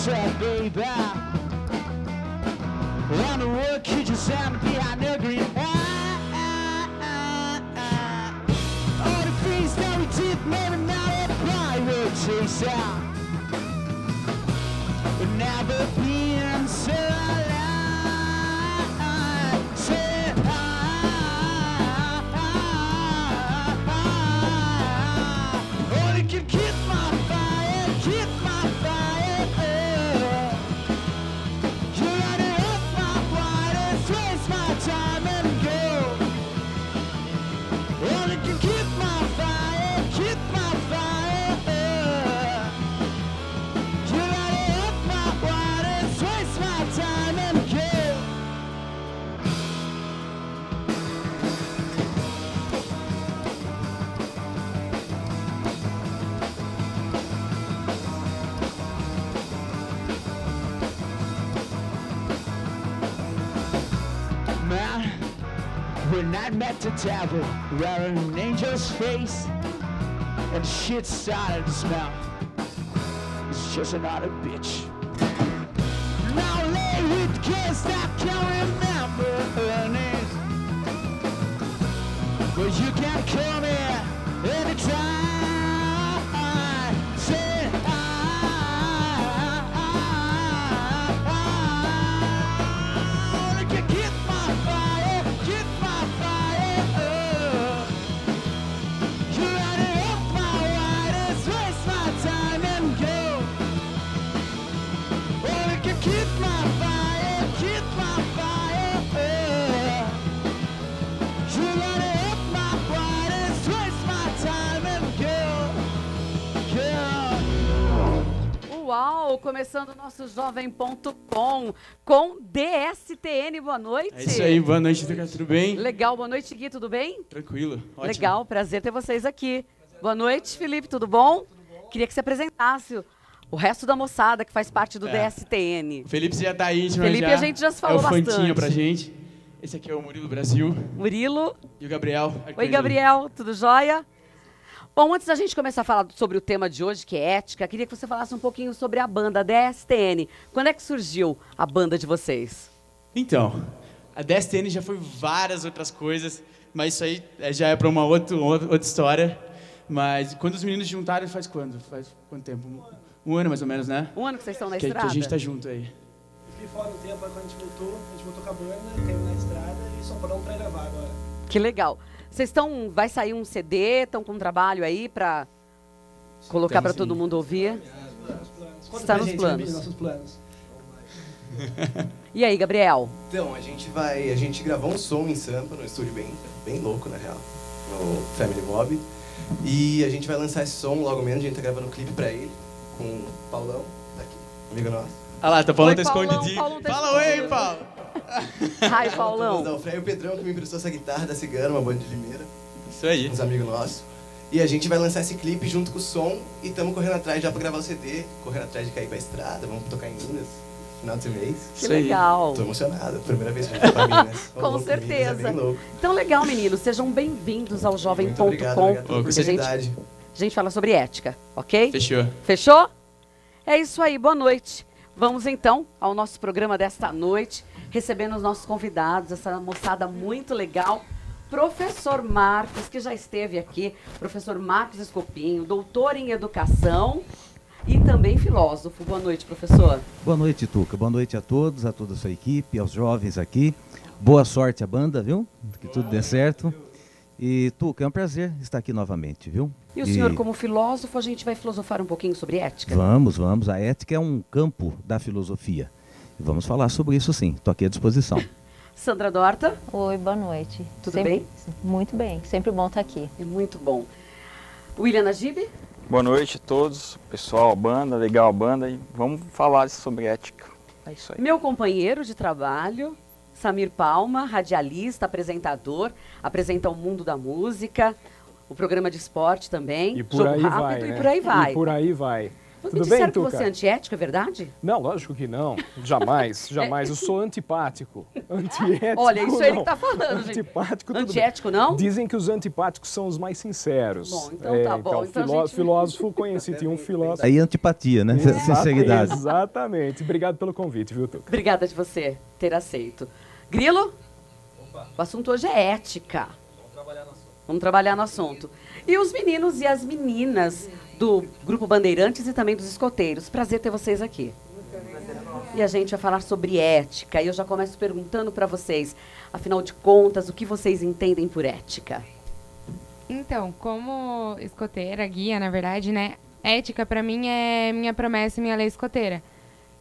said, baby, on the road, could you stand behind the green? All the things that we did, maybe not a private chaser. We've never been so alive. Only can keep my fire, keep my fire. You gotta up my brightest, waste my time and go. Only can keep my fire, keep my fire. You gotta up my brightest, waste my time and go. Man, when I met the devil wearing an angel's face and shit started to smell, it's just another bitch. Now lay with kids that can't remember her names, but you can call me anytime. Say I can keep my fire, keep my fire. You gotta up my widest, waste my time and go. Oh, you can keep my fire, keep my fire. You gotta up my widest, waste my time and go. Uau, começando o nosso Jovem.com com DSTN, boa noite. É isso aí, boa noite, tudo bem? Legal, boa noite, Gui, tudo bem? Tranquilo, ótimo. Legal, prazer ter vocês aqui. Boa noite, Felipe, tudo bom? Queria que você apresentasse o resto da moçada que faz parte do DSTN. O Felipe já tá aí, Felipe, a gente já se falou bastante. É o bastante. fantinho pra gente. Esse aqui é o Murilo Brasil. Murilo. E o Gabriel. Oi, Gabriel, tudo jóia? Bom, antes da gente começar a falar sobre o tema de hoje, que é ética, queria que você falasse um pouquinho sobre a banda DSTN. Quando é que surgiu a banda de vocês? Então, a DSTN já foi várias outras coisas, mas isso aí já é pra uma outra história. Mas quando os meninos juntaram, faz quando? Faz quanto tempo? Um ano mais ou menos, né? Um ano que vocês estão na Que estrada? a gente tá junto aí. Fiquei fora um tempo, aí quando a gente voltou com a banda, caímos na estrada e só pronto pra gravar agora. Que legal. Vocês estão, vai sair um CD, estão com um trabalho aí pra colocar pra todo mundo ouvir? Conta Está pra nos gente, planos. Gabi, nossos planos. E aí, Gabriel? Então, a gente gravou um som em Sampa, num estúdio bem louco, na real, no Family Mob. E a gente vai lançar esse som logo menos, a gente tá gravando um clipe pra ele, com o Paulão, que tá aqui, amigo nosso. Ah lá, tá falando, Oi, tá Paulão, escondidinho. Paulão tá Fala oi, escondido. Paulo. Ai, Paulão. O Fred e o Pedrão que me emprestou essa guitarra da Cigana, uma banda de Limeira, Isso aí. uns amigos nossos. E a gente vai lançar esse clipe junto com o som e estamos correndo atrás já pra gravar o CD, correndo atrás de cair pra estrada, vamos tocar em Minas, final desse mês. Que Isso aí. legal. Tô emocionado, primeira vez que a gente vai pra Minas. Com Louco, certeza. Minas é bem louco. Então, legal, meninos. Sejam bem-vindos ao Muito Jovem.com. obrigado pela Ô, A gente, oportunidade. a gente fala sobre ética, ok? Fechou. Fechou? É isso aí, boa noite. Vamos então ao nosso programa desta noite, recebendo os nossos convidados, essa moçada muito legal. Professor Marcos, que já esteve aqui, professor Marcos Escopinho, doutor em educação e também filósofo. Boa noite, professor. Boa noite, Tuca. Boa noite a todos, a toda a sua equipe, aos jovens aqui. Boa sorte à banda, viu? Que tudo dê certo. E, Tuca, é um prazer estar aqui novamente, viu? E o senhor, como filósofo, a gente vai filosofar um pouquinho sobre ética? Vamos. A ética é um campo da filosofia. E vamos falar sobre isso sim. Estou aqui à disposição. Sandra Dorta, Oi, boa noite. Tudo bem? Muito bem, sempre bom estar aqui. é muito bom. William Najib, Boa noite a todos, pessoal, a banda, legal a banda, e vamos falar sobre ética. É isso aí. meu companheiro de trabalho, Samir Palma, radialista, apresentador, apresenta o Mundo da Música, o programa de esporte também, E por Jogo aí Rápido vai, e né? por aí vai. E por aí vai. Me Tudo disseram bem, que Tuca? você é antiético, é verdade? Não, lógico que não. Jamais, jamais. Eu sou antipático. Antiético, Olha, isso não. é ele que tá falando, gente. Antipático, tudo Antiético, bem. não? Dizem que os antipáticos são os mais sinceros. Bom, então tá bom. Então a gente- Filósofo conhecido, tinha um filósofo... Aí antipatia, né? Sinceridade. Exatamente. Obrigado pelo convite, viu, Tuca? Obrigada de você ter aceito. Grilo? O assunto hoje é ética. Vamos trabalhar no assunto. E os meninos e as meninas do Grupo Bandeirantes e também dos escoteiros. Prazer ter vocês aqui. E a gente vai falar sobre ética. E eu já começo perguntando para vocês, afinal de contas, o que vocês entendem por ética? Então, como escoteira, guia, na verdade, né? Ética, pra mim, é minha promessa e minha lei escoteira.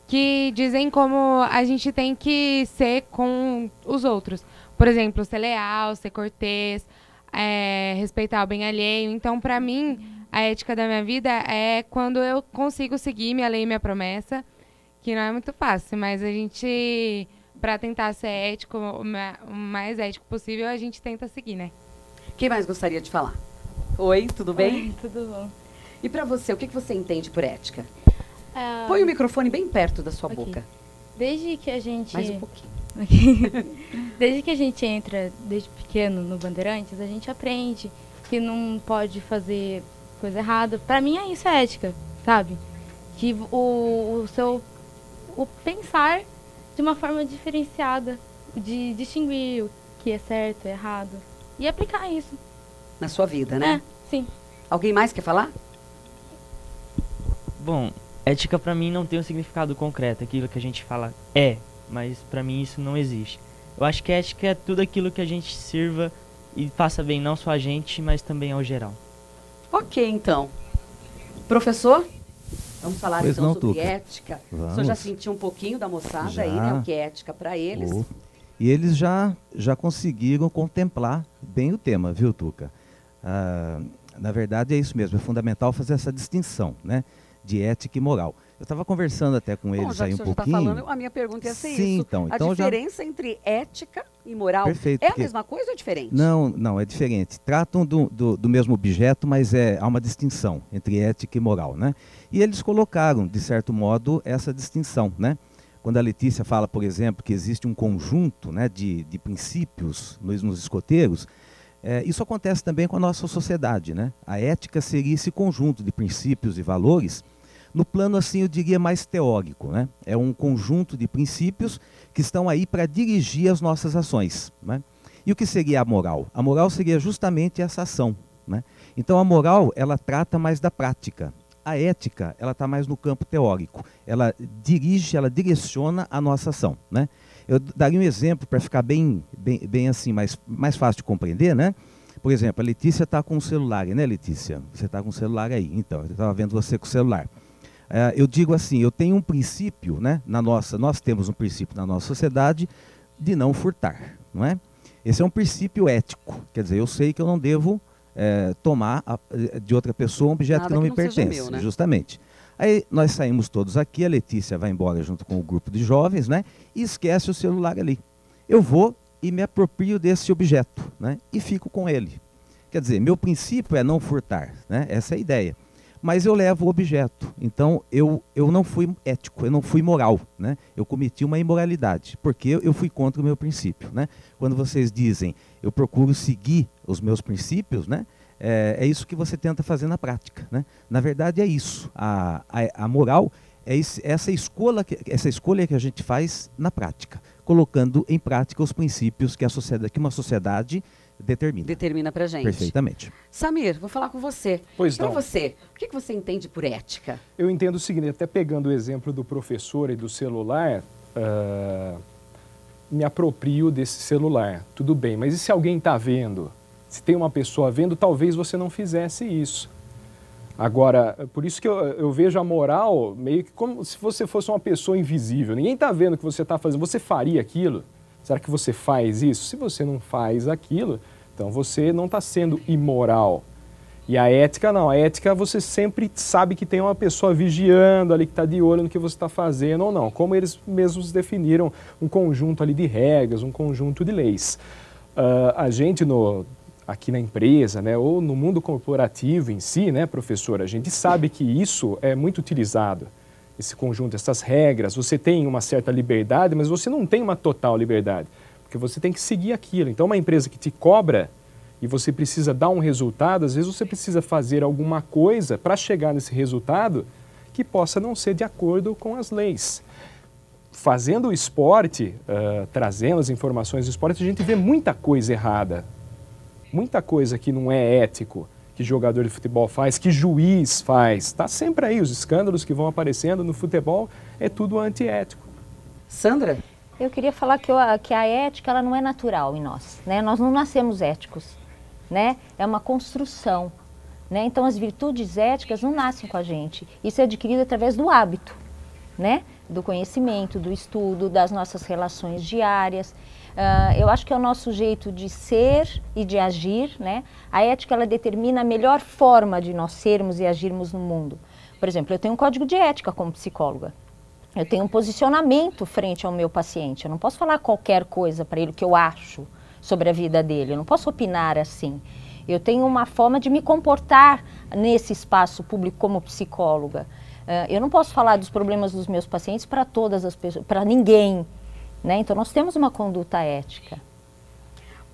Que dizem como a gente tem que ser com os outros. Por exemplo, ser leal, ser cortês, respeitar o bem alheio. Então, pra mim, a ética da minha vida é quando eu consigo seguir minha lei e minha promessa, que não é muito fácil, mas a gente, pra tentar ser ético, o mais ético possível, a gente tenta seguir, né? Quem mais gostaria de falar? Oi, tudo bem? Oi, tudo bom. E para você, o que você entende por ética? Põe o microfone bem perto da sua boca. Desde que a gente... Mais um pouquinho. Desde que a gente entra, desde pequeno, no Bandeirantes, a gente aprende que não pode fazer coisa errada. Pra mim, isso é ética, sabe? Que o pensar de uma forma diferenciada, de distinguir o que é certo e errado. E aplicar isso. Na sua vida, né? Sim. Alguém mais quer falar? Bom, ética pra mim não tem um significado concreto, aquilo que a gente fala mas pra mim isso não existe. Eu acho que ética é tudo aquilo que a gente sirva e faça bem não só a gente, mas também ao geral. Ok, então. Professor, vamos falar Pois então não, sobre Tuca. ética. Vamos. O senhor já sentiu um pouquinho da moçada aí, né? O que é ética para eles. E eles já conseguiram contemplar bem o tema, viu, Tuca? Na verdade é isso mesmo, é fundamental fazer essa distinção, né, de ética e moral. Eu estava conversando até com eles aí um pouquinho. Já está falando, a minha pergunta ia ser Sim, isso. Então a diferença entre ética e moral Perfeito, é a mesma coisa ou é diferente? Não, é diferente. Tratam do mesmo objeto, mas há uma distinção entre ética e moral, né? E eles colocaram, de certo modo, essa distinção, né? Quando a Letícia fala, por exemplo, que existe um conjunto, né, de princípios nos escoteiros, isso acontece também com a nossa sociedade, né? A ética seria esse conjunto de princípios e valores, no plano, assim, eu diria mais teórico, né? É um conjunto de princípios que estão aí para dirigir as nossas ações, né? E o que seria a moral? A moral seria justamente essa ação, né? Então a moral, ela trata mais da prática. A ética, ela está mais no campo teórico. Ela direciona a nossa ação, né? Eu daria um exemplo para ficar bem assim, mais fácil de compreender, né? Por exemplo, a Letícia está com o celular, né, Letícia? Você está com o celular aí, então, eu estava vendo você com o celular. Eu digo assim, eu tenho um princípio, né, nós temos um princípio na nossa sociedade de não furtar, não é? Esse é um princípio ético, quer dizer, eu sei que eu não devo tomar de outra pessoa um objeto Nada que não me que não seja pertence, meu, né? Justamente. Aí nós saímos todos aqui, a Letícia vai embora junto com o grupo de jovens, né, e esquece o celular ali. Eu vou e me aproprio desse objeto, né, e fico com ele. Quer dizer, meu princípio é não furtar, né, essa é a ideia. Mas eu levo o objeto, então eu não fui ético, eu não fui moral, né? Eu cometi uma imoralidade, porque eu fui contra o meu princípio, né? Quando vocês dizem, eu procuro seguir os meus princípios, né? É isso que você tenta fazer na prática, né? Na verdade é isso, a moral é essa escolha que a gente faz na prática, colocando em prática os princípios que uma sociedade determina pra gente. Perfeitamente. Samir, vou falar com você. Pois pra não. você, o que você entende por ética? Eu entendo o seguinte, até pegando o exemplo do professor e do celular, me aproprio desse celular. Tudo bem, mas e se alguém está vendo? Se tem uma pessoa vendo, talvez você não fizesse isso. Agora, por isso que eu vejo a moral meio que como se você fosse uma pessoa invisível. Ninguém está vendo o que você está fazendo. Você faria aquilo? Será que você faz isso? Se você não faz aquilo, então você não está sendo imoral. E a ética não. A ética você sempre sabe que tem uma pessoa vigiando ali, que está de olho no que você está fazendo ou não. Como eles mesmos definiram um conjunto ali de regras, um conjunto de leis. A gente aqui na empresa, né, ou no mundo corporativo em si, né, professor, a gente sabe que isso é muito utilizado, esse conjunto, essas regras. Você tem uma certa liberdade, mas você não tem uma total liberdade, porque você tem que seguir aquilo. Então, uma empresa que te cobra e você precisa dar um resultado, às vezes você precisa fazer alguma coisa para chegar nesse resultado que possa não ser de acordo com as leis. Fazendo o esporte, trazendo as informações do esporte, a gente vê muita coisa errada, muita coisa que não é ético, que jogador de futebol faz, que juiz faz. Está sempre aí, os escândalos que vão aparecendo no futebol, é tudo antiético. Sandra? Eu queria falar que a ética ela não é natural em nós, né? Nós não nascemos éticos, né? É uma construção, né? Então as virtudes éticas não nascem com a gente. Isso é adquirido através do hábito, né? Do conhecimento, do estudo, das nossas relações diárias. Eu acho que é o nosso jeito de ser e de agir, né? A ética ela determina a melhor forma de nós sermos e agirmos no mundo. Por exemplo, eu tenho um código de ética como psicóloga. Eu tenho um posicionamento frente ao meu paciente. Eu não posso falar qualquer coisa para ele, o que eu acho sobre a vida dele. Eu não posso opinar assim. Eu tenho uma forma de me comportar nesse espaço público como psicóloga. Eu não posso falar dos problemas dos meus pacientes para todas as pessoas, para ninguém, né? Então nós temos uma conduta ética.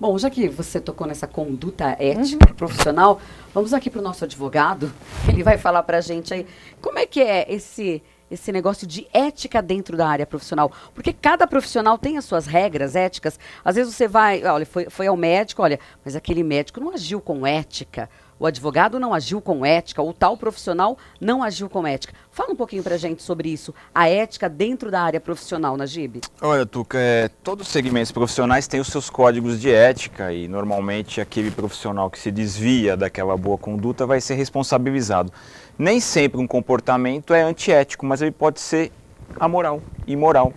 Bom, já que você tocou nessa conduta ética profissional, vamos aqui para o nosso advogado. Ele vai falar para a gente aí como é que é esse negócio de ética dentro da área profissional. Porque cada profissional tem as suas regras éticas. Às vezes você vai, olha, foi ao médico, olha, mas aquele médico não agiu com ética. O advogado não agiu com ética, o tal profissional não agiu com ética. Fala um pouquinho pra gente sobre isso, a ética dentro da área profissional, Najib. Olha, Tuca, todos os segmentos profissionais têm os seus códigos de ética e normalmente aquele profissional que se desvia daquela boa conduta vai ser responsabilizado. Nem sempre um comportamento é antiético, mas ele pode ser amoral, imoral.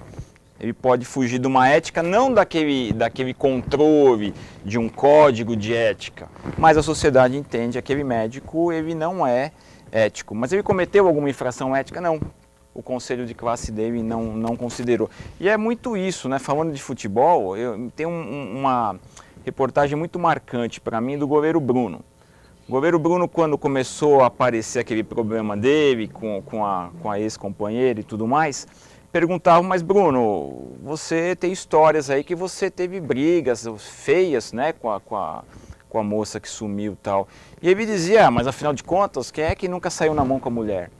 Ele pode fugir de uma ética, não daquele controle de um código de ética, mas a sociedade entende que aquele médico ele não é ético. Mas ele cometeu alguma infração ética? Não. O conselho de classe dele não considerou. E é muito isso, né? Falando de futebol, tem uma reportagem muito marcante para mim do goleiro Bruno. O goleiro Bruno, quando começou a aparecer aquele problema dele com a ex-companheira e tudo mais, perguntavam, mas Bruno, você tem histórias aí que você teve brigas feias, né, com a moça que sumiu e tal. E ele dizia, mas afinal de contas, quem é que nunca saiu na mão com a mulher?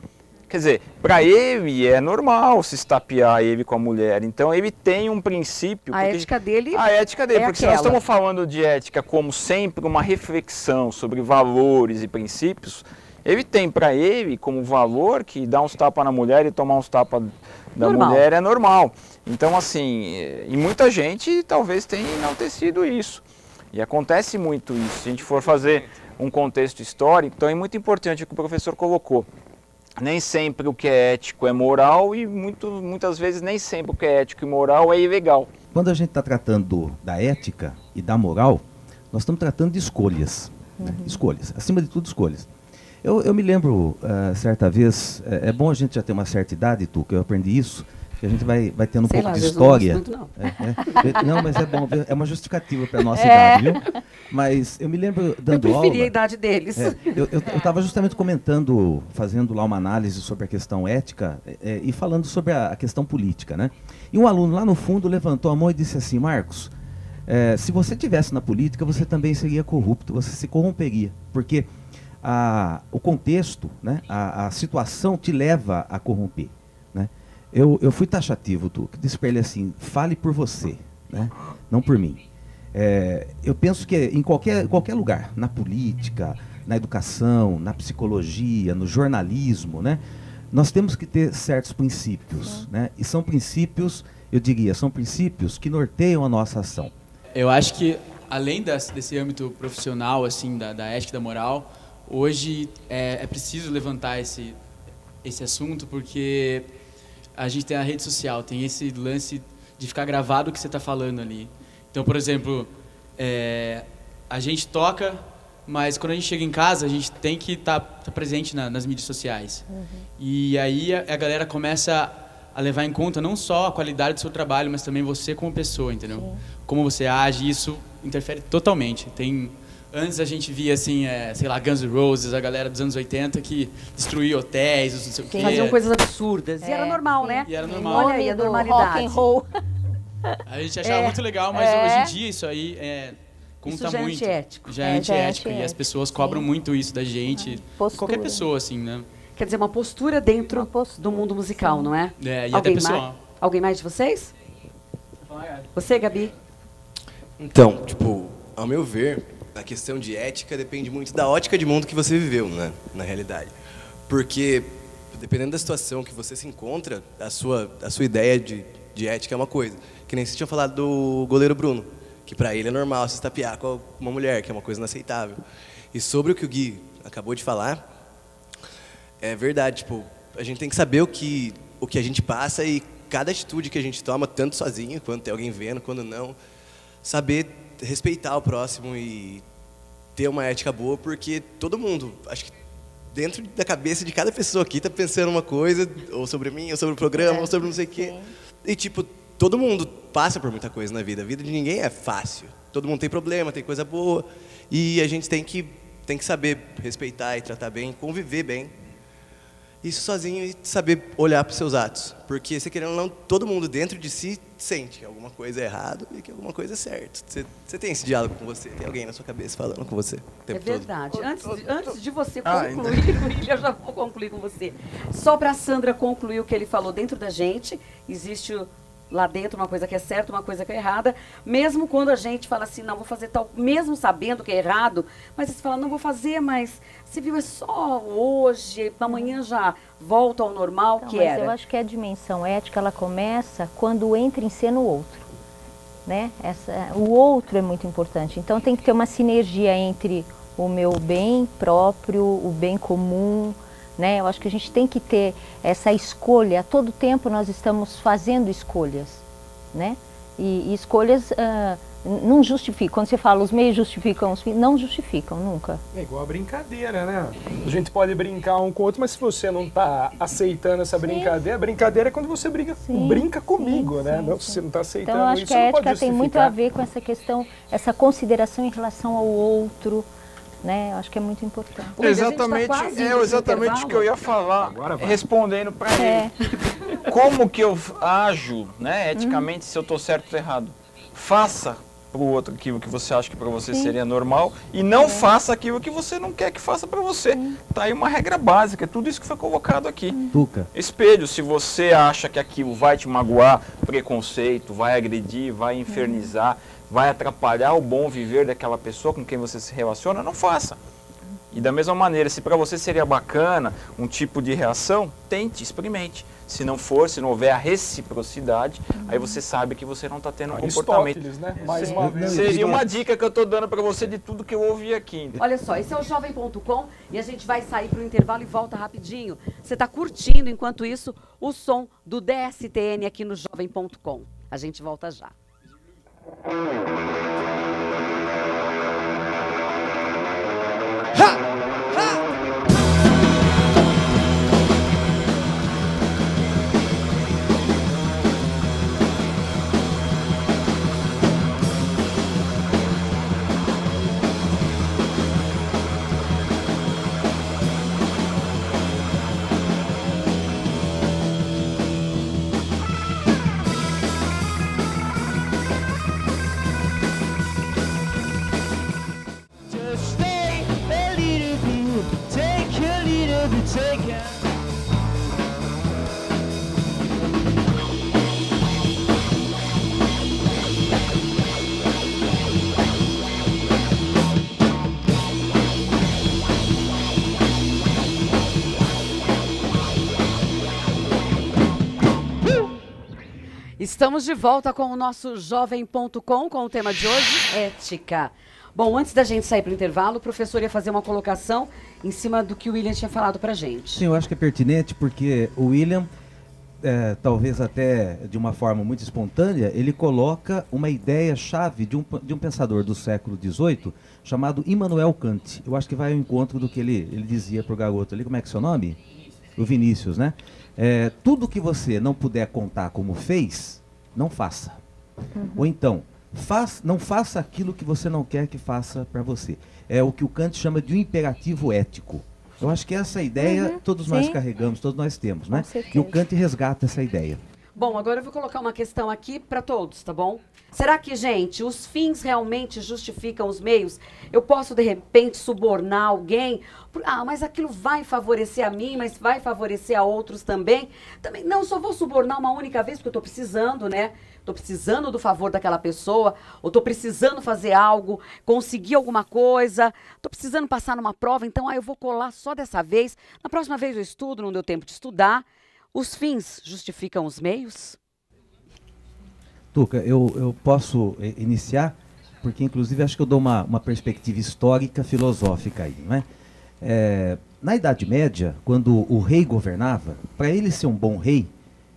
Quer dizer, para ele é normal se estapear ele com a mulher. Então ele tem um princípio. A ética dele porque se nós estamos falando de ética como sempre uma reflexão sobre valores e princípios, ele tem para ele como valor que dar uns tapas na mulher e tomar uns tapas da mulher é normal. Então, assim, e muita gente talvez tenha enaltecido isso. E acontece muito isso. Se a gente for fazer um contexto histórico, então é muito importante o que o professor colocou. Nem sempre o que é ético é moral e muitas vezes nem sempre o que é ético e moral é ilegal. Quando a gente está tratando da ética e da moral, nós estamos tratando de escolhas. Né? Escolhas, acima de tudo escolhas. Eu me lembro, certa vez, é bom a gente já ter uma certa idade, que eu aprendi isso, que a gente vai tendo um pouco de história. Não, mas é bom, é uma justificativa para a nossa idade, viu? Mas eu me lembro dando aula... Eu preferi a idade deles. Eu estava justamente comentando, fazendo lá uma análise sobre a questão ética e falando sobre a questão política, né? E um aluno lá no fundo levantou a mão e disse assim, Marcos, se você estivesse na política, você também seria corrupto, você se corromperia, porque o contexto, né, a situação te leva a corromper. Né? Eu fui taxativo, disse para ele assim, fale por você, né, não por mim. Eu penso que em qualquer lugar, na política, na educação, na psicologia, no jornalismo, né, nós temos que ter certos princípios. Né, e são princípios, eu diria, são princípios que norteiam a nossa ação. Eu acho que, além desse âmbito profissional, assim, da ética e da moral, hoje é preciso levantar esse assunto porque a gente tem a rede social, tem esse lance de ficar gravado o que você está falando ali. Então, por exemplo, a gente toca, mas quando a gente chega em casa, a gente tem que estar presente nas mídias sociais. E aí a galera começa a levar em conta não só a qualidade do seu trabalho, mas também você como pessoa, entendeu? Sim. Como você age, isso interfere totalmente. Tem Antes a gente via, assim, sei lá, Guns N' Roses, a galera dos anos 80 que destruía hotéis, não sei o quê. Faziam coisas absurdas. E era normal, né? E era normal. Olha aí a normalidade. Rock and roll. A gente achava muito legal, mas hoje em dia isso aí conta isso já é muito. antiético. Já é antiético. E as pessoas cobram muito isso da gente. Qualquer pessoa, assim, né? Quer dizer, uma postura dentro do mundo musical, não é? E até pessoal. Alguém mais de vocês? Você, Gabi? Então, tipo, ao meu ver, a questão de ética depende muito da ótica de mundo que você viveu, né, na realidade. Porque, dependendo da situação que você se encontra, a sua ideia de ética é uma coisa. Que nem vocês tinham falado do goleiro Bruno, que pra ele é normal se estapear com uma mulher, que é uma coisa inaceitável. E sobre o que o Gui acabou de falar, é verdade, tipo, a gente tem que saber o que a gente passa e cada atitude que a gente toma, tanto sozinho, quando tem alguém vendo, quando não, saber respeitar o próximo e ter uma ética boa, porque todo mundo, acho que dentro da cabeça de cada pessoa aqui tá pensando uma coisa, ou sobre mim, ou sobre o programa, ou sobre não sei o quê. E, tipo, todo mundo passa por muita coisa na vida. A vida de ninguém é fácil. Todo mundo tem problema, tem coisa boa. E a gente tem que saber respeitar e tratar bem, conviver bem. Isso sozinho e saber olhar para os seus atos. Porque, se querendo ou não, todo mundo dentro de si sente que alguma coisa é errado e que alguma coisa é certo. Você tem esse diálogo com você, tem alguém na sua cabeça falando com você o tempo todo. É verdade. Antes de você concluir, eu já vou concluir com você. Só para a Sandra concluir o que ele falou dentro da gente, existe lá dentro uma coisa que é certa, uma coisa que é errada, mesmo quando a gente fala assim, não, vou fazer tal, mesmo sabendo que é errado, mas você fala, não vou fazer, mas você viu, é só hoje, amanhã já volta ao normal, Então, que mas era. eu acho que a dimensão ética, ela começa quando entra em cena o outro, né? O outro é muito importante, então tem que ter uma sinergia entre o meu bem próprio, o bem comum, né? Eu acho que a gente tem que ter essa escolha. A todo tempo nós estamos fazendo escolhas, né? E escolhas não justificam. Quando você fala os meios justificam os fins, não justificam nunca. É igual a brincadeira, né? A gente pode brincar um com o outro, mas se você não está aceitando essa brincadeira, a brincadeira é quando você brinca comigo, né? Não, se você não está aceitando então, eu acho isso, que a não pode ética tem muito a ver com essa questão, essa consideração em relação ao outro, né? Eu acho que é muito importante. Exatamente, exatamente o que eu ia falar, respondendo para ele. Como que eu ajo, né, eticamente, se eu estou certo ou errado? Faça para o outro aquilo que você acha que para você seria normal e não faça aquilo que você não quer que faça para você. Tá aí uma regra básica, é tudo isso que foi colocado aqui. Tuca. Espelho, se você acha que aquilo vai te magoar, preconceito, vai agredir, vai infernizar, vai atrapalhar o bom viver daquela pessoa com quem você se relaciona, não faça. E da mesma maneira, se para você seria bacana um tipo de reação, tente, experimente. Se não for, se não houver a reciprocidade, aí você sabe que você não está tendo um comportamento. Né? Mais uma vez. Seria uma dica que eu estou dando para você de tudo que eu ouvi aqui. Olha só, esse é o Jovem.com e a gente vai sair para o intervalo e volta rapidinho. Você está curtindo, enquanto isso, o som do DSTN aqui no Jovem.com. A gente volta já. Estamos de volta com o nosso Jovem.com, com o tema de hoje, ética. Bom, antes da gente sair para o intervalo, o professor ia fazer uma colocação em cima do que o William tinha falado para a gente. Sim, eu acho que é pertinente porque o William, talvez até de uma forma muito espontânea, ele coloca uma ideia-chave de um pensador do século XVIII chamado Immanuel Kant. Eu acho que vai ao encontro do que ele dizia para o garoto ali. Como é que é o seu nome? O Vinícius, né? Tudo que você não puder contar como fez, não faça. Ou então, Não faça aquilo que você não quer que faça para você. É o que o Kant chama de um imperativo ético. Eu acho que essa ideia todos nós carregamos, todos nós temos, né? E o Kant resgata essa ideia. Bom, agora eu vou colocar uma questão aqui para todos, tá bom? Será que, gente, os fins realmente justificam os meios? Eu posso, de repente, subornar alguém? Mas aquilo vai favorecer a mim, mas vai favorecer a outros também? Também não, só vou subornar uma única vez porque eu estou precisando, né? Estou precisando do favor daquela pessoa, ou estou precisando fazer algo, conseguir alguma coisa, estou precisando passar numa prova, então eu vou colar só dessa vez. Na próxima vez eu estudo, não deu tempo de estudar. Os fins justificam os meios? Tuca, eu posso iniciar, porque inclusive acho que eu dou uma perspectiva histórica, filosófica aí, não é? Na Idade Média, quando o rei governava, para ele ser um bom rei,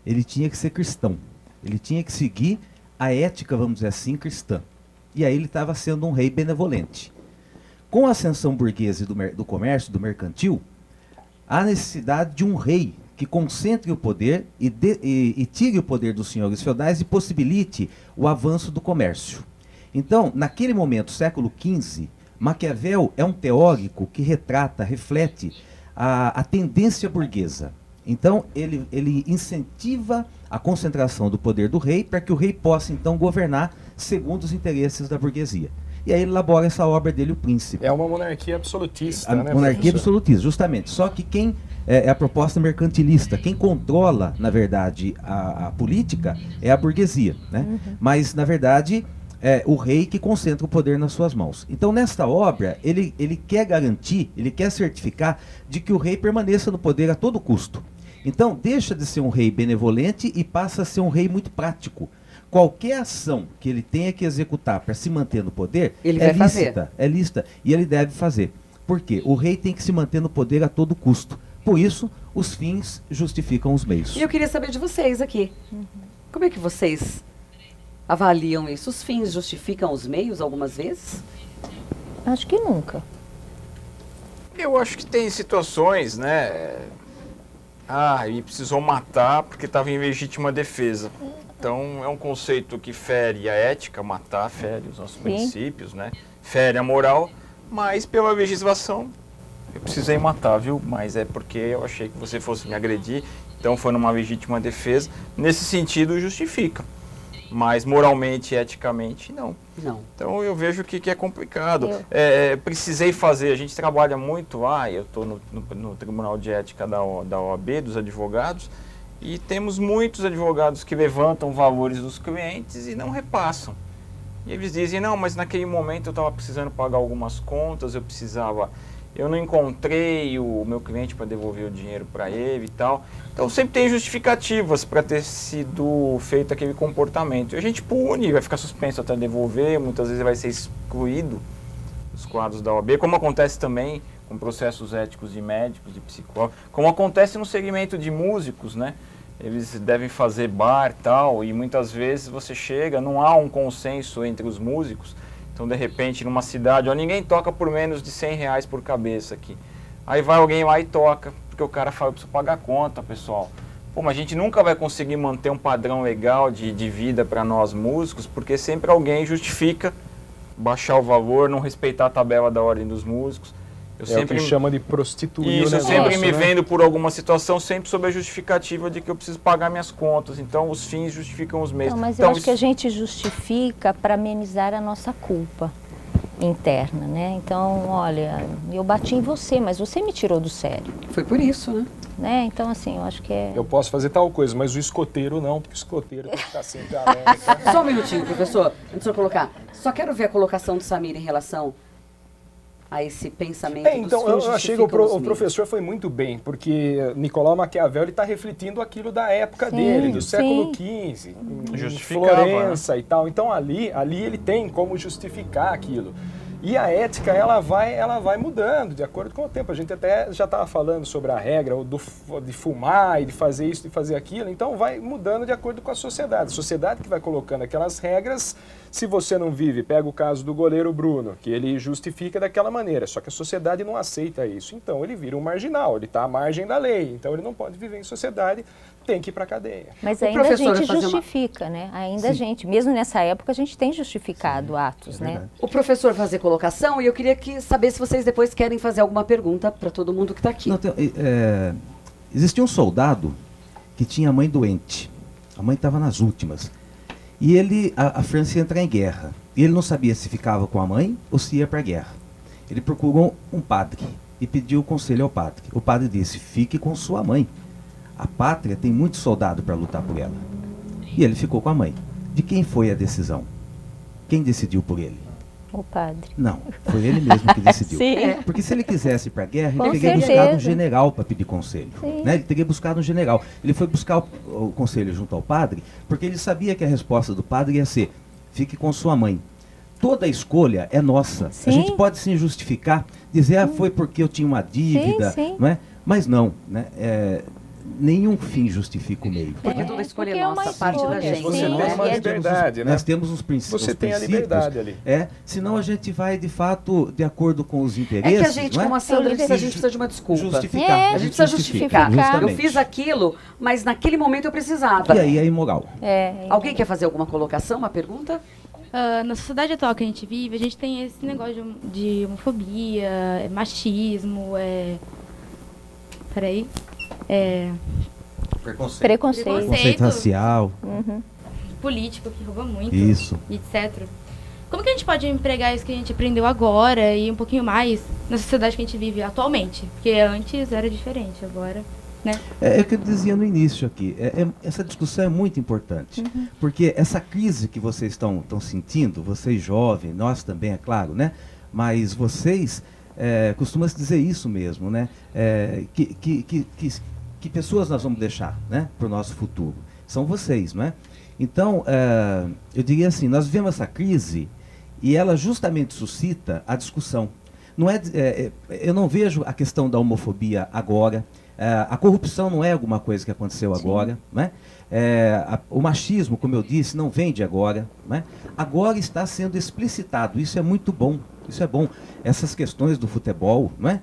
ele tinha que ser cristão. Ele tinha que seguir a ética, vamos dizer assim, cristã. E aí ele estava sendo um rei benevolente. Com a ascensão burguesa do comércio, do mercantil, há necessidade de um rei que concentre o poder e tire o poder dos senhores feudais e possibilite o avanço do comércio. Então, naquele momento, século XV, Maquiavel é um teórico que reflete a tendência burguesa. Então, ele incentiva a concentração do poder do rei para que o rei possa, então, governar segundo os interesses da burguesia. E aí ele elabora essa obra dele, O Príncipe. É uma monarquia absolutista, né, monarquia absolutista, justamente. Só que quem é a proposta mercantilista, quem controla, na verdade, a política é a burguesia, né? Mas, na verdade, é o rei que concentra o poder nas suas mãos. Então, nesta obra, ele quer garantir, ele quer certificar de que o rei permaneça no poder a todo custo. Então, deixa de ser um rei benevolente e passa a ser um rei muito prático. Qualquer ação que ele tenha que executar para se manter no poder é lícita e ele deve fazer. Por quê? O rei tem que se manter no poder a todo custo. Por isso, os fins justificam os meios. E eu queria saber de vocês aqui. Como é que vocês avaliam isso? Os fins justificam os meios algumas vezes? Acho que nunca. Eu acho que tem situações, né? Ele precisou matar porque estava em legítima defesa. Então, é um conceito que fere a ética, matar fere os nossos princípios, né? Fere a moral, mas pela legislação, eu precisei matar, viu? Mas é porque eu achei que você fosse me agredir, então foi numa legítima defesa. Nesse sentido, justifica. Mas moralmente e eticamente, não. Então, eu vejo que é complicado. Precisei fazer, a gente trabalha muito, eu estou no Tribunal de Ética da OAB, dos advogados, e temos muitos advogados que levantam valores dos clientes e não repassam. E eles dizem, não, mas naquele momento eu estava precisando pagar algumas contas, eu não encontrei o meu cliente para devolver o dinheiro para ele e tal. Então sempre tem justificativas para ter sido feito aquele comportamento. E a gente pune, vai ficar suspenso até devolver, muitas vezes vai ser excluído dos quadros da OAB, como acontece também com processos éticos de médicos, de psicólogos, como acontece no segmento de músicos, né? Eles devem fazer bar e tal, e muitas vezes você chega, não há um consenso entre os músicos, então de repente numa cidade, ninguém toca por menos de R$100 por cabeça aqui. Aí vai alguém lá e toca, porque o cara fala, eu preciso pagar a conta, pessoal. Pô, mas a gente nunca vai conseguir manter um padrão legal de vida para nós músicos, porque sempre alguém justifica baixar o valor, não respeitar a tabela da ordem dos músicos. O que chama de prostituir o negócio, eu sempre me vendo por alguma situação, sempre sob a justificativa de que eu preciso pagar minhas contas. Então, os fins justificam os meios. Mas eu acho que a gente justifica para amenizar a nossa culpa interna, né? Então, olha, eu bati em você, mas você me tirou do sério. Foi por isso, né? Então, assim, eu acho que Eu posso fazer tal coisa, mas o escoteiro não, porque o escoteiro tem que estar sempre alerta. Só um minutinho, professor, antes de eu colocar. Só quero ver a colocação do Samir em relação a esse pensamento então, eu achei que o professor foi muito bem, porque Nicolau Maquiavel está refletindo aquilo da época dele, do século XV, em Florença e tal. Então, ali ele tem como justificar aquilo. E a ética, ela vai mudando de acordo com o tempo. A gente até já estava falando sobre a regra de fumar e de fazer isso, de fazer aquilo. Então, vai mudando de acordo com a sociedade. A sociedade que vai colocando aquelas regras, se você não vive, pega o caso do goleiro Bruno, que ele justifica daquela maneira. Só que a sociedade não aceita isso. Então, ele vira um marginal, ele está à margem da lei. Então, ele não pode viver em sociedade tem que ir para a cadeia. Mas O ainda a professor gente vai fazer justifica, né? Ainda a gente, mesmo nessa época, a gente tem justificado atos, né? O professor fazer colocação e eu queria saber se vocês depois querem fazer alguma pergunta para todo mundo que está aqui. Não, existia um soldado que tinha a mãe doente. A mãe estava nas últimas. E a França ia entrar em guerra. E ele não sabia se ficava com a mãe ou se ia para a guerra. Ele procurou um padre e pediu conselho ao padre. O padre disse: fique com sua mãe. A pátria tem muito soldado para lutar por ela. E ele ficou com a mãe. De quem foi a decisão? Quem decidiu por ele? O padre. Não, foi ele mesmo que decidiu. Sim. Porque se ele quisesse ir para a guerra, Com ele teria certeza. buscado um general para pedir conselho. Sim. Né? Ele teria buscado um general. Ele foi buscar o conselho junto ao padre, porque ele sabia que a resposta do padre ia ser: fique com sua mãe. Toda escolha é nossa. Sim. A gente pode se justificar, dizer, foi porque eu tinha uma dívida, Sim. não é? Mas não, né? Nenhum fim justifica o meio. Porque toda escolha é porque é uma nossa, parte da escolha, gente. Você Sim. tem uma E a liberdade, né? Nós temos uns princípios. Você tem a liberdade ali. Senão a gente vai, de fato, de acordo com os É interesses. que a gente, não é? como a Sandra disse, a gente Justificar. precisa de uma desculpa. Justificar. É, A gente precisa justificar. Justamente. Eu fiz aquilo, mas naquele momento eu precisava. E aí é imoral. Alguém quer fazer alguma colocação, uma pergunta? Na sociedade atual que a gente vive, a gente tem esse negócio de homofobia, machismo, peraí. Preconceito racial. Político que rouba muito. Isso. Etc. Como que a gente pode empregar isso que a gente aprendeu agora e um pouquinho mais na sociedade que a gente vive atualmente? Porque antes era diferente, agora, né? É o que eu dizia no início aqui. Essa discussão é muito importante. Porque essa crise que vocês estão sentindo, vocês jovens, nós também, é claro, né? Mas vocês costumam-se dizer isso mesmo, né? Que pessoas nós vamos deixar, né, para o nosso futuro? São vocês, não é? Então, eu diria assim, nós vivemos essa crise e ela justamente suscita a discussão. Não eu não vejo a questão da homofobia agora. A corrupção não é alguma coisa que aconteceu agora, né? O machismo, como eu disse, não vem de agora, né? Agora está sendo explicitado. Isso é muito bom. Isso é bom. Essas questões do futebol, não é?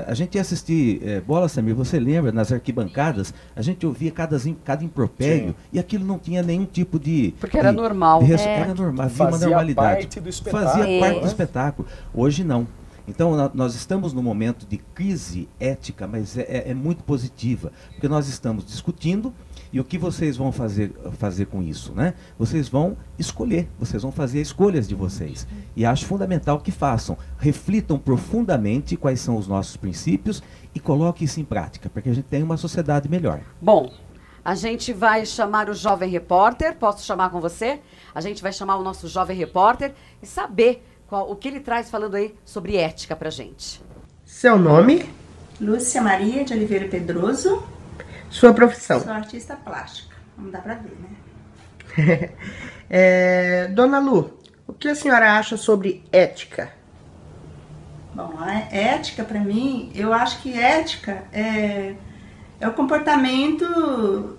A gente ia assistir bola, Samir, você lembra, nas arquibancadas, a gente ouvia cada impropério e aquilo não tinha nenhum tipo de... Porque era normal. Era normal, havia uma normalidade. Parte do espetáculo. Fazia parte do espetáculo. Hoje não. Então, nós estamos num momento de crise ética, mas é muito positiva, porque nós estamos discutindo. E o que vocês vão fazer com isso, né? Vocês vão escolher, vocês vão fazer escolhas de vocês. E acho fundamental que façam, reflitam profundamente quais são os nossos princípios e coloquem isso em prática, para que a gente tenha uma sociedade melhor. Bom, a gente vai chamar o jovem repórter, posso chamar com você? A gente vai chamar o nosso jovem repórter e saber o que ele traz falando aí sobre ética pra gente. Seu nome? Lúcia Maria de Oliveira Pedroso. Sua profissão? Sou artista plástica. Não dá pra ver, né? Dona Lu, o que a senhora acha sobre ética? Bom, a ética, pra mim, eu acho que ética é o comportamento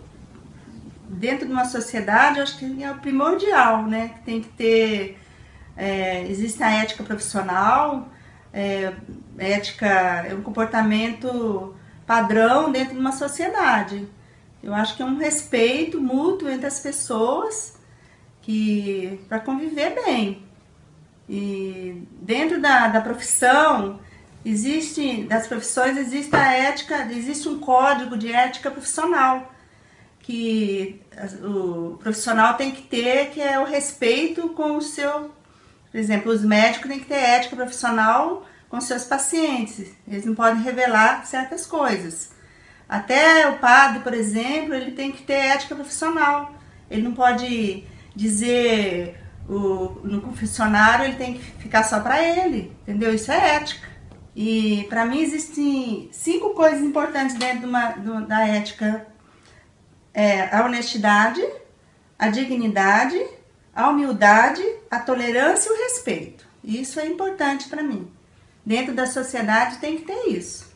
dentro de uma sociedade, eu acho que é o primordial, né? Tem que ter... existe a ética profissional, ética é um comportamento padrão dentro de uma sociedade. Eu acho que é um respeito mútuo entre as pessoas para conviver bem. E dentro da profissão, das profissões existe a ética, existe um código de ética profissional que o profissional tem que ter, que é o respeito com o seu... Por exemplo, os médicos têm que ter ética profissional com seus pacientes. Eles não podem revelar certas coisas. Até o padre, por exemplo, ele tem que ter ética profissional. Ele não pode dizer no confessionário, ele tem que ficar só para ele, entendeu? Isso é ética. E para mim existem 5 coisas importantes dentro da ética. A honestidade, a dignidade, a humildade, a tolerância e o respeito. Isso é importante para mim. Dentro da sociedade tem que ter isso.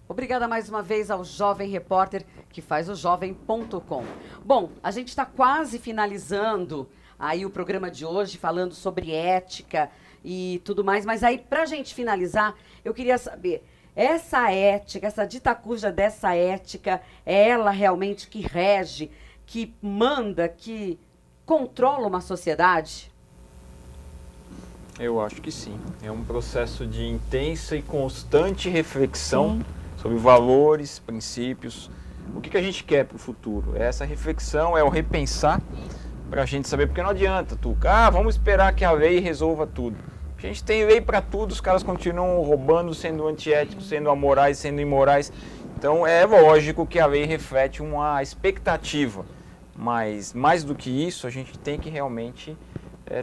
Obrigada mais uma vez ao jovem repórter que faz o jovem.com. Bom, a gente está quase finalizando aí o programa de hoje, falando sobre ética e tudo mais, mas aí, para a gente finalizar, eu queria saber, essa ética, essa dita cuja dessa ética, é ela realmente que rege, que manda, que controla uma sociedade? Eu acho que sim. É um processo de intensa e constante reflexão sobre valores, princípios. O que a gente quer para o futuro? É essa reflexão, é o repensar para a gente saber, porque não adianta, Tuca, vamos esperar que a lei resolva tudo. A gente tem lei para tudo, os caras continuam roubando, sendo antiéticos, sendo amorais, sendo imorais. Então é lógico que a lei reflete uma expectativa, mas mais do que isso, a gente tem que realmente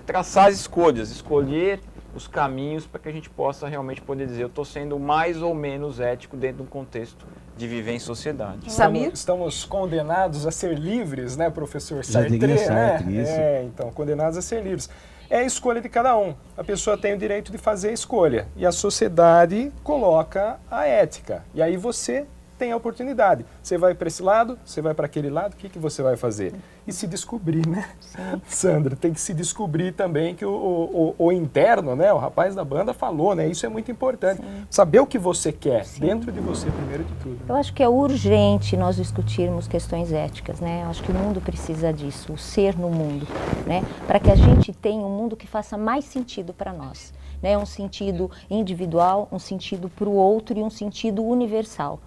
traçar as escolhas, escolher os caminhos para que a gente possa realmente poder dizer eu estou sendo mais ou menos ético dentro de um contexto de viver em sociedade. Samir? Estamos condenados a ser livres, né, professor Já Sartre, diria né? Sartre, isso. Então, condenados a ser livres. É a escolha de cada um. A pessoa tem o direito de fazer a escolha. E a sociedade coloca a ética. E aí você tem a oportunidade. Você vai para esse lado, você vai para aquele lado, o que você vai fazer? E se descobrir, né? Sim. Sandra, tem que se descobrir também que o interno, né? O rapaz da banda falou, né? Isso é muito importante. Sim. Saber o que você quer dentro de você, primeiro de tudo. Eu acho que é urgente nós discutirmos questões éticas, né? Eu acho que o mundo precisa disso, o ser no mundo, né? Para que a gente tenha um mundo que faça mais sentido para nós, né? Um sentido individual, um sentido para o outro e um sentido universal.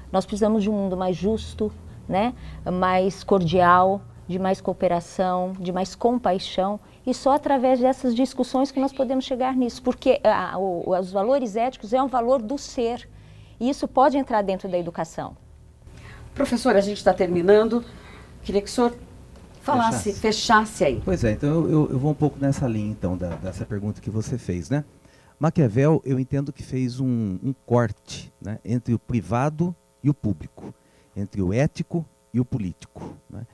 Nós precisamos de um mundo mais justo, né? Mais cordial, de mais cooperação, de mais compaixão, e só através dessas discussões que nós podemos chegar nisso, porque os valores éticos é um valor do ser, e isso pode entrar dentro da educação. Professora, a gente está terminando, queria que o senhor falasse, fechasse aí. Pois é, então eu vou um pouco nessa linha, então, dessa pergunta que você fez, né? Maquiavel, eu entendo que fez um corte, né, entre o privado e o público, entre o ético e o político, né?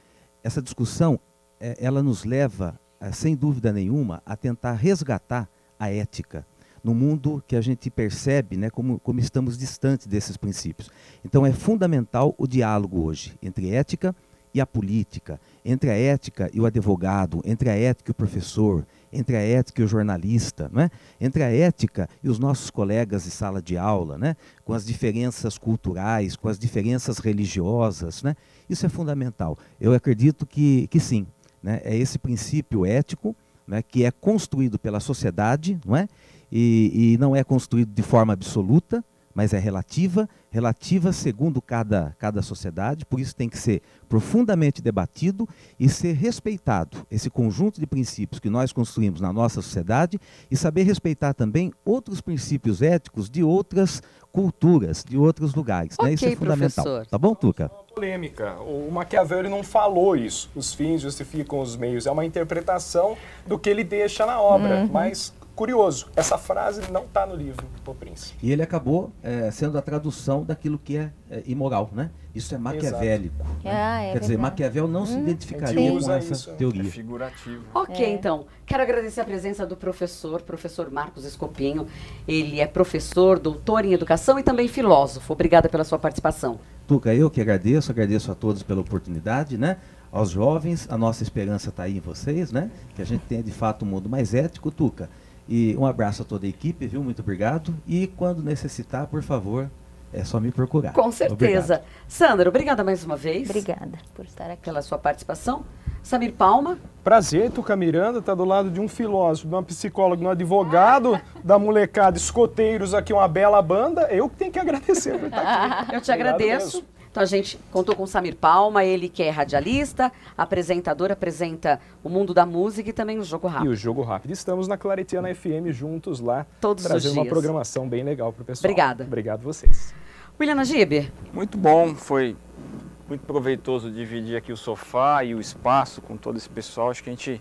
Essa discussão, ela nos leva, sem dúvida nenhuma, a tentar resgatar a ética no mundo que a gente percebe, né, como estamos distantes desses princípios. Então é fundamental o diálogo hoje entre ética e a política, entre a ética e o advogado, entre a ética e o professor, entre a ética e o jornalista, né? Entre a ética e os nossos colegas de sala de aula, né? Com as diferenças culturais, com as diferenças religiosas, né? Isso é fundamental. Eu acredito que sim, né? É esse princípio ético, né, que é construído pela sociedade, não é? E não é construído de forma absoluta, mas é relativa segundo cada sociedade, por isso tem que ser profundamente debatido e ser respeitado esse conjunto de princípios que nós construímos na nossa sociedade e saber respeitar também outros princípios éticos de outras culturas, de outros lugares. Okay, né? Isso é fundamental. Professor. Tá bom, Tuca? Polêmica. O Maquiavel ele não falou isso. Os fins justificam os meios. É uma interpretação do que ele deixa na obra, mas... Curioso, essa frase não está no livro, O Príncipe. E ele acabou sendo a tradução daquilo que é imoral, né? Isso é maquiavélico. Né? Quer dizer, Maquiavel não se identificaria com essa teoria. É figurativo. Ok, então, quero agradecer a presença do professor Marcos Escopinho. Ele é professor, doutor em educação e também filósofo. Obrigada pela sua participação. Tuca, eu que agradeço a todos pela oportunidade, né? Aos jovens, a nossa esperança está aí em vocês, né? Que a gente tenha de fato um mundo mais ético, Tuca. E um abraço a toda a equipe, viu? Muito obrigado. E quando necessitar, por favor, é só me procurar. Com certeza. Obrigado. Sandra, obrigada mais uma vez. Obrigada por estar aqui. Pela sua participação. Samir Palma. Prazer, Tuca Miranda, tá do lado de um filósofo, de uma psicóloga, de um advogado, da molecada, escoteiros aqui, uma bela banda. Eu que tenho que agradecer por estar aqui. Eu te agradeço. Mesmo. Então a gente contou com o Samir Palma, ele que é radialista, apresentador, apresenta o mundo da música e também o Jogo Rápido. E o Jogo Rápido. Estamos na Claretiana FM juntos lá, todos os dias. Trazendo uma programação bem legal para o pessoal. Obrigada. Obrigado a vocês. William Najib. Muito bom, foi muito proveitoso dividir aqui o sofá e o espaço com todo esse pessoal. Acho que a gente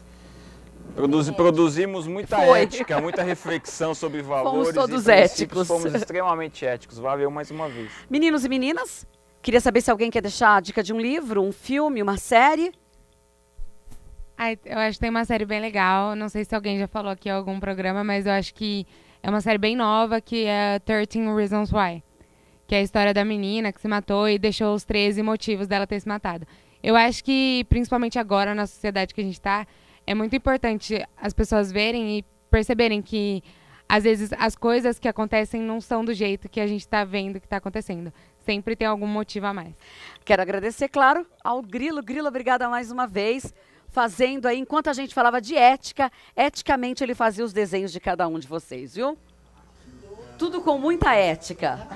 produzimos muita ética, muita reflexão sobre valores. Fomos todos éticos. Fomos extremamente éticos. Valeu mais uma vez. Meninos e meninas, queria saber se alguém quer deixar a dica de um livro, um filme, uma série. Eu acho que tem uma série bem legal. Não sei se alguém já falou aqui em algum programa, mas eu acho que é uma série bem nova, que é 13 Reasons Why. Que é a história da menina que se matou e deixou os 13 motivos dela ter se matado. Eu acho que, principalmente agora, na sociedade que a gente está, é muito importante as pessoas verem e perceberem que às vezes as coisas que acontecem não são do jeito que a gente está vendo que está acontecendo. Sempre tem algum motivo a mais. Quero agradecer, claro, ao Grilo. Grilo, obrigada mais uma vez. Fazendo aí, enquanto a gente falava de ética, eticamente ele fazia os desenhos de cada um de vocês, viu? Tudo com muita ética.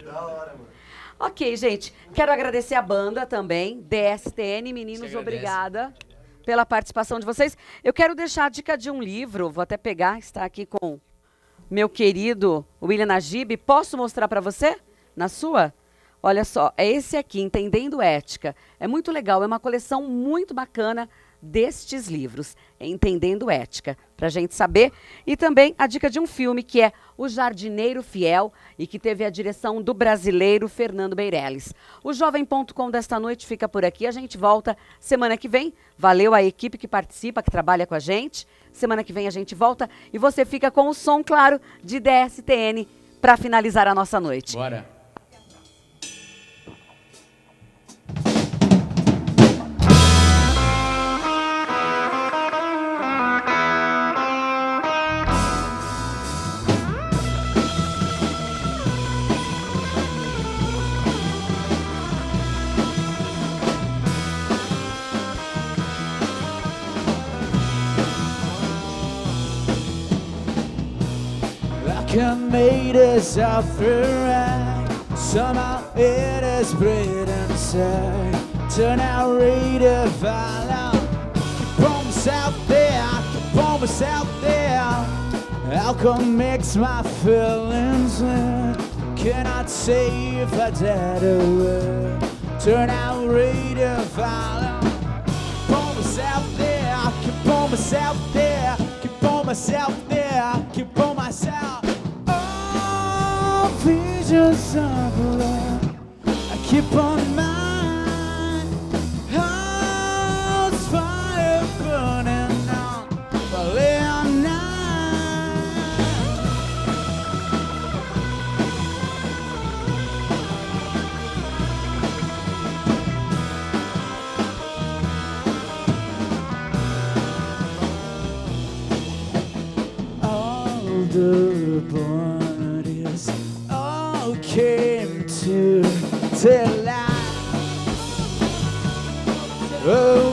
Da hora, mano. Ok, gente. Quero agradecer a banda também, DSTN. Meninos, obrigada pela participação de vocês. Eu quero deixar a dica de um livro. Vou até pegar, está aqui com meu querido William Najib. Posso mostrar para você? Na sua? Olha só, é esse aqui, Entendendo Ética. É muito legal, é uma coleção muito bacana destes livros, Entendendo Ética, para a gente saber. E também a dica de um filme que é O Jardineiro Fiel e que teve a direção do brasileiro Fernando Meirelles. O Jovem.com desta noite fica por aqui, a gente volta semana que vem. Valeu a equipe que participa, que trabalha com a gente. Semana que vem a gente volta e você fica com o som, claro, de DSTN para finalizar a nossa noite. Bora. Made us alright. Somehow it is bred inside. Turn out radio follow. Keep on myself there, keep on myself there. Alcohol makes my feelings wet. Cannot say if I did or would. Turn out radio follow. Keep on myself there, keep on myself there. Keep on myself there, keep on myself. Visions of love, I keep on mine. House fire burning on, falling night. All the bodies came to life. Oh,